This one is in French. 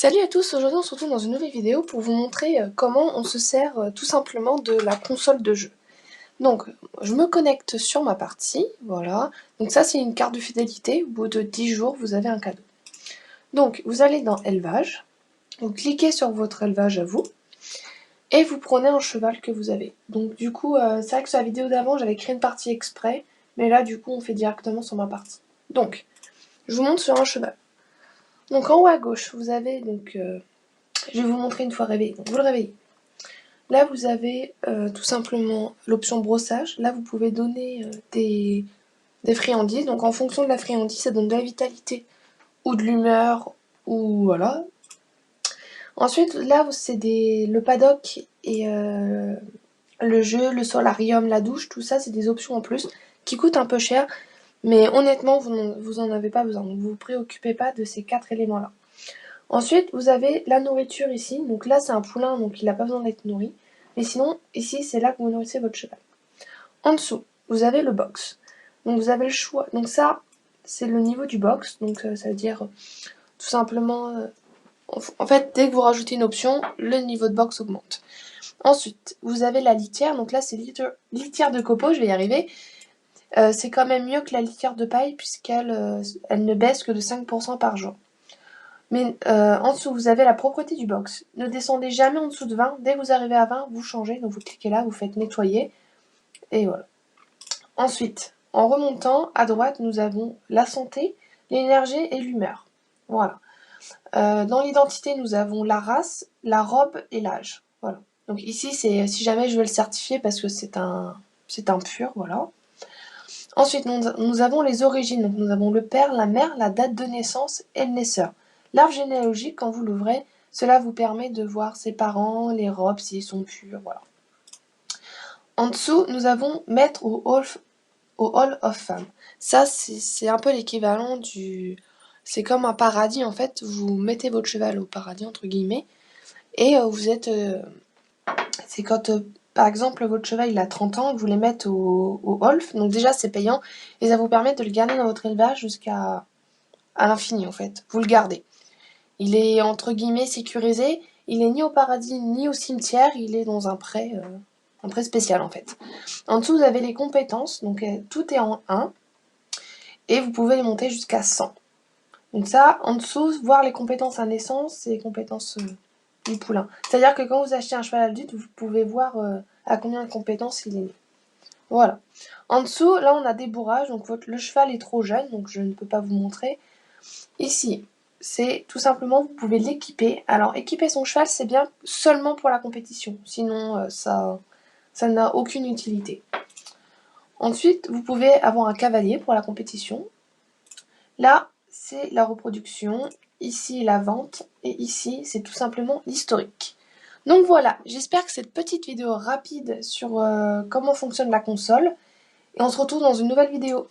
Salut à tous, aujourd'hui on se retrouve dans une nouvelle vidéo pour vous montrer comment on se sert tout simplement de la console de jeu. Donc, je me connecte sur ma partie, voilà. Donc ça c'est une carte de fidélité, au bout de 10 jours vous avez un cadeau. Donc, vous allez dans élevage, vous cliquez sur votre élevage à vous, et vous prenez un cheval que vous avez. Donc du coup, c'est vrai que sur la vidéo d'avant j'avais créé une partie exprès, mais là du coup on fait directement sur ma partie. Donc, je vous montre sur un cheval. Donc en haut à gauche, vous avez donc... je vais vous montrer une fois réveillé. Donc vous le réveillez. Là, vous avez tout simplement l'option brossage. Là, vous pouvez donner des friandises. Donc, en fonction de la friandise, ça donne de la vitalité ou de l'humeur ou voilà. Ensuite, là, c'est le paddock et le jeu, le solarium, la douche, tout ça, c'est des options en plus qui coûtent un peu cher. Mais honnêtement, vous en avez pas besoin. Donc, vous vous préoccupez pas de ces 4 éléments-là. Ensuite, vous avez la nourriture ici. Donc là, c'est un poulain, donc il n'a pas besoin d'être nourri. Mais sinon, ici, c'est là que vous nourrissez votre cheval. En dessous, vous avez le box. Donc vous avez le choix. Donc ça, c'est le niveau du box. Donc ça veut dire tout simplement... en fait, dès que vous rajoutez une option, le niveau de box augmente. Ensuite, vous avez la litière. Donc là, c'est litière de copeaux, je vais y arriver. C'est quand même mieux que la litière de paille puisqu'elle elle ne baisse que de 5% par jour. Mais en dessous, vous avez la propreté du box. Ne descendez jamais en dessous de 20. Dès que vous arrivez à 20, vous changez. Donc vous cliquez là, vous faites nettoyer. Et voilà. Ensuite, en remontant, à droite, nous avons la santé, l'énergie et l'humeur. Voilà. Dans l'identité, nous avons la race, la robe et l'âge. Voilà. Donc ici, c'est si jamais je veux le certifier parce que c'est un pur, voilà. Ensuite, nous avons les origines. Donc nous avons le père, la mère, la date de naissance et le naisseur. L'arbre généalogique, quand vous l'ouvrez, cela vous permet de voir ses parents, les robes, s'ils sont purs, voilà. En dessous, nous avons maître au Hall of Fame. Ça, c'est un peu l'équivalent du... C'est comme un paradis, en fait. Vous mettez votre cheval au paradis, entre guillemets, et vous êtes... c'est quand, par exemple, votre cheval, il a 30 ans, vous les mettez au Hall. Donc déjà, c'est payant, et ça vous permet de le garder dans votre élevage jusqu'à l'infini, en fait. Vous le gardez. Il est, entre guillemets, sécurisé. Il est ni au paradis, ni au cimetière. Il est dans un pré spécial, en fait. En dessous, vous avez les compétences. Donc, tout est en 1. Et vous pouvez les monter jusqu'à 100. Donc ça, en dessous, voir les compétences à naissance et les compétences du poulain. C'est-à-dire que quand vous achetez un cheval adulte, vous pouvez voir à combien de compétences il est né. Voilà. En dessous, là, on a des bourrages. Donc le cheval est trop jeune, donc je ne peux pas vous montrer. Ici, c'est tout simplement, vous pouvez l'équiper. Alors, équiper son cheval, c'est bien seulement pour la compétition. Sinon, ça n'a aucune utilité. Ensuite, vous pouvez avoir un cavalier pour la compétition. Là, c'est la reproduction. Ici, la vente. Et ici, c'est tout simplement l'historique. Donc voilà, j'espère que cette petite vidéo rapide sur comment fonctionne la console. Et on se retrouve dans une nouvelle vidéo.